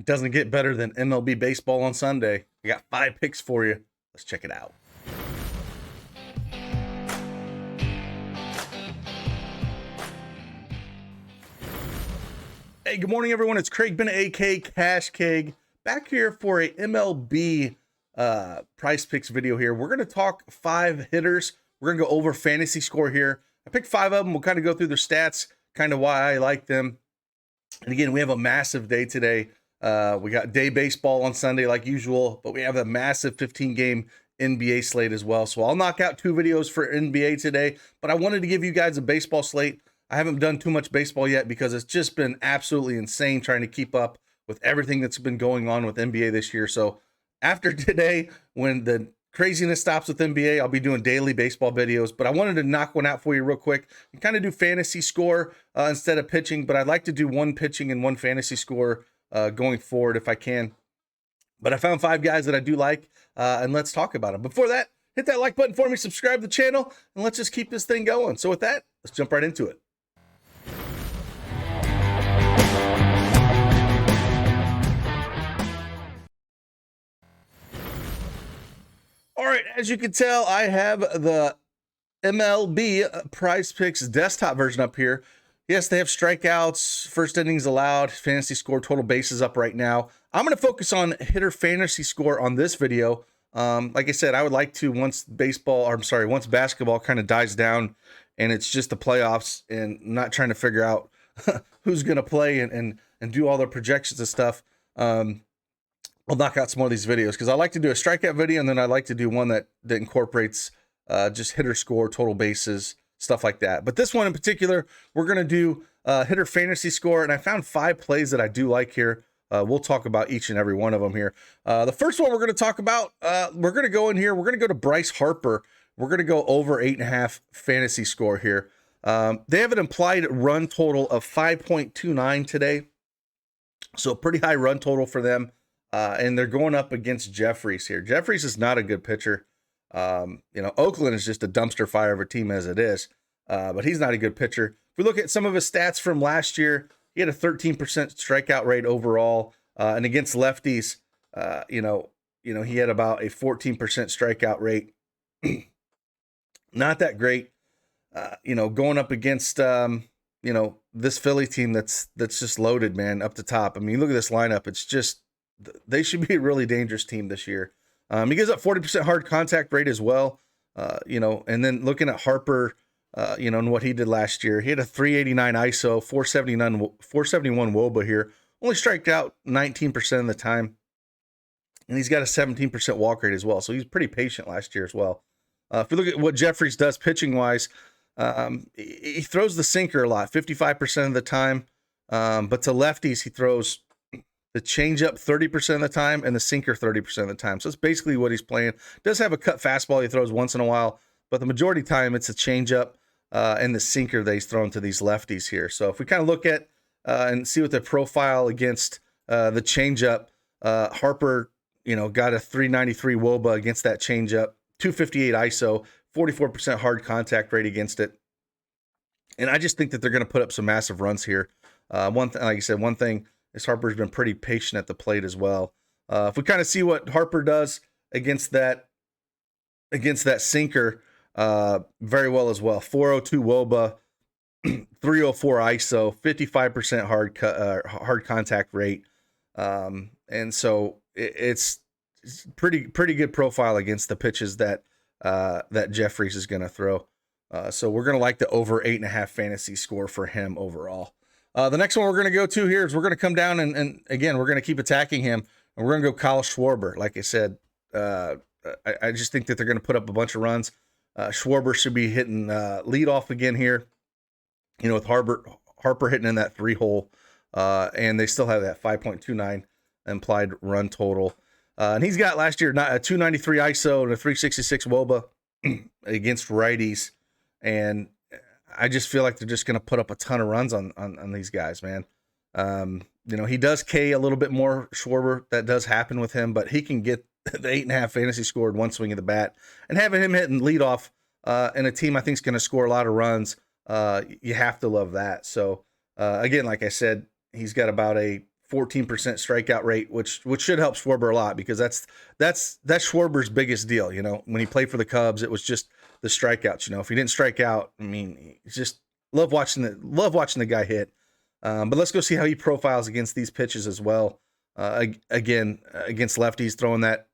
It doesn't get better than MLB baseball on Sunday. I got 5 picks for you. Let's check it out. Hey, good morning, everyone. It's Craig Bennett, aka Cash Keg, back here for a MLB Price Picks video here. We're going to talk 5 hitters. We're going to go over fantasy score here. I picked 5 of them. We'll kind of go through their stats, kind of why I like them. And again, we have a massive day today. We got day baseball on Sunday like usual, but we have a massive 15-game NBA slate as well. So I'll knock out 2 videos for NBA today, but I wanted to give you guys a baseball slate. I haven't done too much baseball yet because it's just been absolutely insane trying to keep up with everything that's been going on with NBA this year. So after today, when the craziness stops with NBA, I'll be doing daily baseball videos, but I wanted to knock one out for you real quick and kind of do fantasy score instead of pitching, but I'd like to do 1 pitching and 1 fantasy score going forward if I can. But I found 5 guys that I do like, and let's talk about them. Before that, hit that like button for me, subscribe to the channel, and let's just keep this thing going. So with that, let's jump right into it. All right, as you can tell, I have the MLB Price Picks desktop version up here. Yes, they have strikeouts, first innings allowed, fantasy score, total bases up right now. I'm going to focus on hitter fantasy score on this video. Like I said, I would like to, once basketball kind of dies down and it's just the playoffs and not trying to figure out who's going to play and do all the projections and stuff. I'll knock out some more of these videos because I like to do a strikeout video, and then I like to do one that incorporates just hitter score, total bases, stuff like that. But this one in particular, we're going to do hitter fantasy score, and I found 5 plays that I do like here. We'll talk about each and every one of them here. The first one we're going to talk about, we're going to go in here. We're going to go to Bryce Harper. We're going to go over 8.5 fantasy score here. They have an implied run total of 5.29 today, so a pretty high run total for them. And they're going up against Jeffries here. Jeffries is not a good pitcher. Oakland is just a dumpster fire of a team as it is, but he's not a good pitcher. If we look at some of his stats from last year, he had a 13% strikeout rate overall, and against lefties, he had about a 14% strikeout rate. Not that great. Going up against this Philly team that's just loaded, man, up the top. I mean, look at this lineup. It's just, they should be a really dangerous team this year. He gives up 40% hard contact rate as well. And then looking at Harper, and what he did last year, he had a 389 ISO, 471 WOBA here. Only striked out 19% of the time. And he's got a 17% walk rate as well. So he's pretty patient last year as well. If you look at what Jeffries does pitching wise, he throws the sinker a lot, 55% of the time. But to lefties, he throws the changeup 30% of the time and the sinker 30% of the time. So that's basically what he's playing. Does have a cut fastball he throws once in a while, but the majority of the time it's a changeup and the sinker that he's throwing to these lefties here. So if we kind of look at and see what the profile against the changeup, Harper, got a 393 WOBA against that changeup, 258 ISO, 44% hard contact rate against it. And I just think that they're going to put up some massive runs here. Like I said, one thing, is Harper's been pretty patient at the plate as well. If we kind of see what Harper does against that sinker, very well as well. 402 WOBA, 304 ISO, 55% hard contact rate, and so it's pretty good profile against the pitches that Jeffries is going to throw. So we're going to like the over 8.5 fantasy score for him overall. The next one we're going to go to here is we're going to come down and again, we're going to keep attacking him, and we're going to go Kyle Schwarber. Like I said, I just think that they're going to put up a bunch of runs. Schwarber should be hitting lead off again here, with Harper hitting in that 3-hole, and they still have that 5.29 implied run total. And he's got last year a 293 ISO and a 366 WOBA against righties, and I just feel like they're just going to put up a ton of runs on these guys, man. He does K a little bit more, Schwarber. That does happen with him, but he can get the 8.5 fantasy scored one swing of the bat. And having him hitting leadoff in a team I think is going to score a lot of runs, you have to love that. So, again, like I said, he's got about a 14% strikeout rate, which should help Schwarber a lot, because that's Schwarber's biggest deal. You know, when he played for the Cubs, it was just the strikeouts. You know, if he didn't strike out, I mean, it's just love watching the guy hit. But let's go see how he profiles against these pitches as well. Again, against lefties, throwing that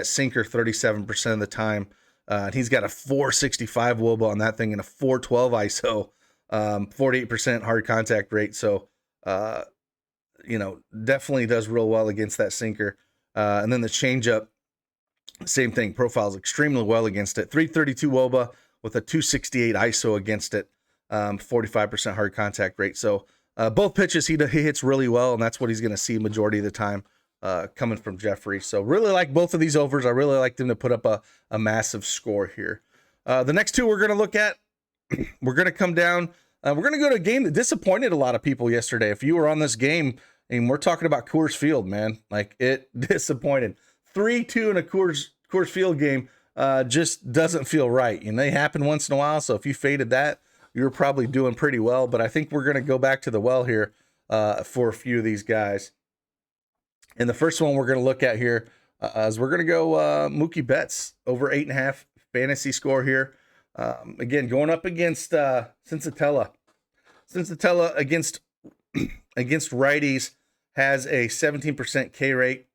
sinker 37% of the time. And he's got a 465 wOBA on that thing and a 412 ISO, 48% hard contact rate. So, you know, definitely does real well against that sinker. And then the changeup, same thing, profiles extremely well against it. 332 wOBA with a 268 ISO against it, 45% hard contact rate. So both pitches he hits really well, and that's what he's going to see majority of the time. Coming from Jeffrey. So really like both of these overs. I really like them to put up a massive score here. The next two we're going to look at, we're going to come down. We're going to go to a game that disappointed a lot of people yesterday. If you were on this game, and we're talking about Coors Field, man, like it disappointed. 3-2 in a Coors Field game just doesn't feel right. And they happen once in a while. So if you faded that, you're probably doing pretty well. But I think we're going to go back to the well here for a few of these guys. And the first one we're going to look at here is we're going to go Mookie Betts over 8.5 fantasy score here. Again, going up against Sensatella. Sensatella against righties has a 17% K rate,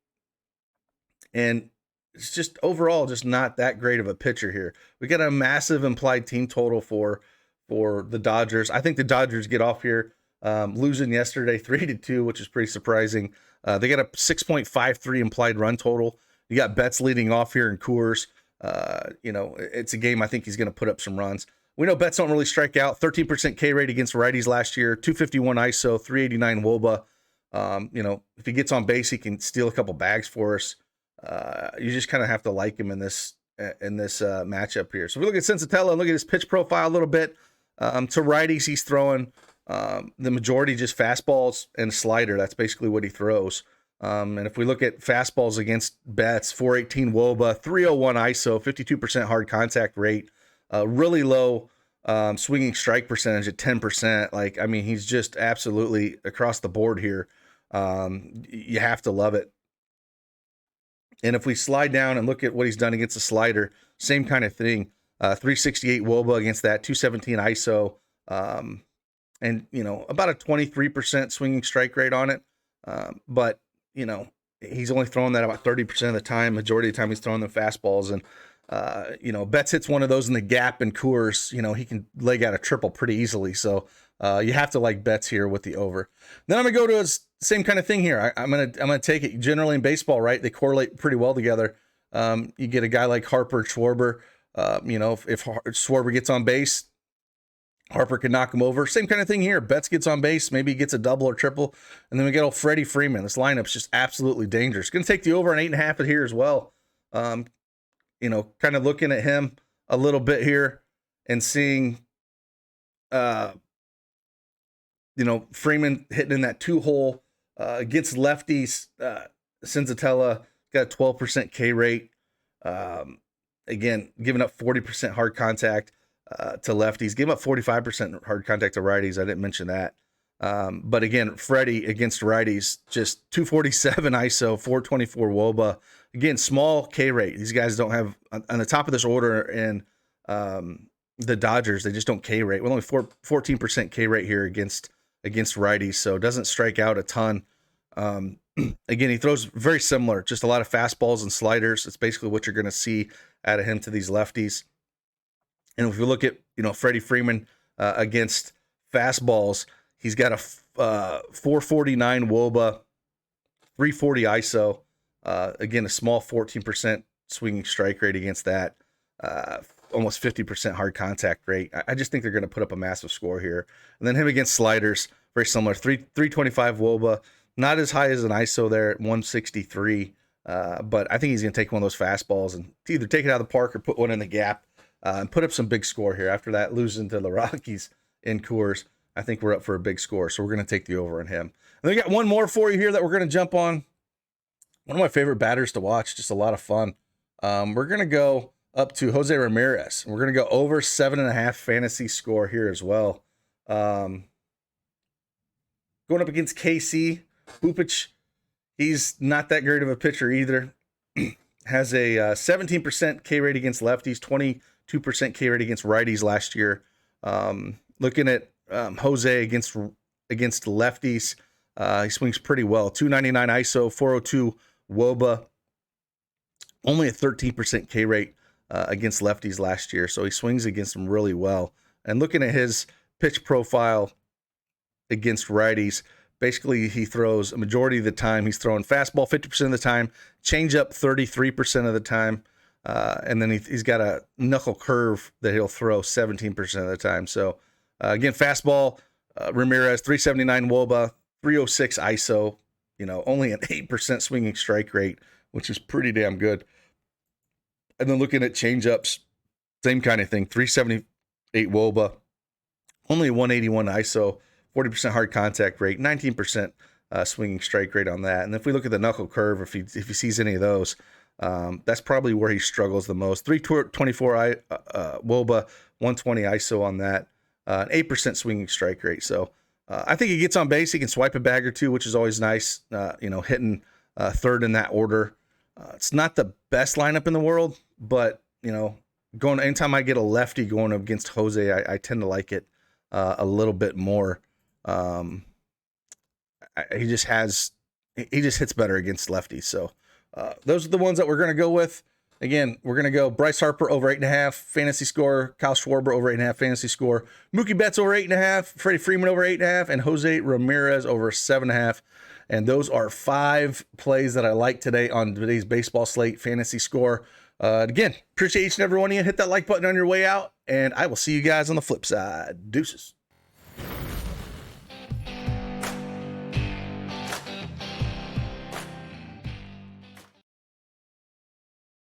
and it's just overall just not that great of a pitcher here. We got a massive implied team total for the Dodgers. I think the Dodgers get off here, losing yesterday 3-2, which is pretty surprising. They got a 6.53 implied run total. You got Betts leading off here in Coors. You know, it's a game I think he's going to put up some runs. We know Betts don't really strike out. 13% K rate against righties last year. 251 ISO, 389 wOBA. You know, if he gets on base, he can steal a couple bags for us. You just kind of have to like him in this matchup here. So if we look at Sensatella and look at his pitch profile a little bit, to righties, he's throwing the majority just fastballs and slider. That's basically what he throws. And if we look at fastballs against Betts, 418 wOBA, 301 ISO, 52% hard contact rate, really low swinging strike percentage at 10%. Like, I mean, he's just absolutely across the board here. You have to love it. And if we slide down and look at what he's done against the slider, same kind of thing. 368 wOBA against that, 217 ISO. And, you know, about a 23% swinging strike rate on it. But, you know, he's only throwing that about 30% of the time. Majority of the time he's throwing the fastballs. And, you know, Betts hits one of those in the gap in Coors. You know, he can leg out a triple pretty easily. So you have to like Betts here with the over. Then I'm going to go to his same kind of thing here. I'm gonna take it. Generally in baseball, right, they correlate pretty well together. You get a guy like Harper, Schwarber. You know, if Schwarber gets on base, Harper can knock him over. Same kind of thing here. Betts gets on base, maybe he gets a double or triple. And then we get old Freddie Freeman. This lineup's just absolutely dangerous. Going to take the over on 8.5 here as well. You know, kind of looking at him a little bit here and seeing, you know, Freeman hitting in that 2-hole against lefties. Sensatella got a 12% K rate. Again, giving up 40% hard contact to lefties, gave up 45% hard contact to righties. I didn't mention that. But again, Freddie against righties, just 247 ISO, 424 wOBA. Again, small K rate. These guys don't have, on the top of this order, and the Dodgers, they just don't K rate. Well, only 14% K rate here against righties, so doesn't strike out a ton. Again, he throws very similar, just a lot of fastballs and sliders. It's basically what you're going to see out of him to these lefties. And if you look at, you know, Freddie Freeman against fastballs, he's got a 449 wOBA, 340 ISO. Again, a small 14% swinging strike rate against that. Almost 50% hard contact rate. I just think they're going to put up a massive score here. And then him against sliders, very similar. 325 wOBA, not as high as an ISO there at 163. But I think he's going to take one of those fastballs and either take it out of the park or put one in the gap. And put up some big score here. After that, losing to the Rockies in Coors, I think we're up for a big score. So we're going to take the over on him. And we got one more for you here that we're going to jump on. One of my favorite batters to watch. Just a lot of fun. We're going to go up to Jose Ramirez. We're going to go over 7.5 fantasy score here as well. Going up against KC. Bupic, he's not that great of a pitcher either. Has a 17% K rate against lefties, 22% K rate against righties last year. Looking at Jose against lefties, he swings pretty well. 299 ISO, 402 WOBA, only a 13% K rate against lefties last year, so he swings against them really well. And looking at his pitch profile against righties, basically he throws a majority of the time, he's throwing fastball 50% of the time, changeup 33% of the time, and then he's got a knuckle curve that he'll throw 17% of the time. So again, fastball, Ramirez, 379 WOBA, 306 ISO, only an 8% swinging strike rate, which is pretty damn good. And then looking at changeups, same kind of thing, 378 WOBA, only 181 ISO, 40% hard contact rate, 19% swinging strike rate on that. And if we look at the knuckle curve, if he sees any of those, that's probably where he struggles the most. 324 WOBA, 120 ISO on that, an 8% swinging strike rate. So I think he gets on base. He can swipe a bag or two, which is always nice, hitting third in that order. It's not the best lineup in the world, but, anytime I get a lefty going up against Jose, I tend to like it a little bit more. He just hits better against lefties. So those are the ones that we're going to go with. Again, we're going to go Bryce Harper over 8.5 fantasy score, Kyle Schwarber over 8.5 fantasy score, Mookie Betts over 8.5, Freddie Freeman over 8.5, and Jose Ramirez over 7.5. And those are 5 plays that I like today on today's baseball slate fantasy score. Again, appreciate each and every one of you. Hit that like button on your way out, and I will see you guys on the flip side. Deuces.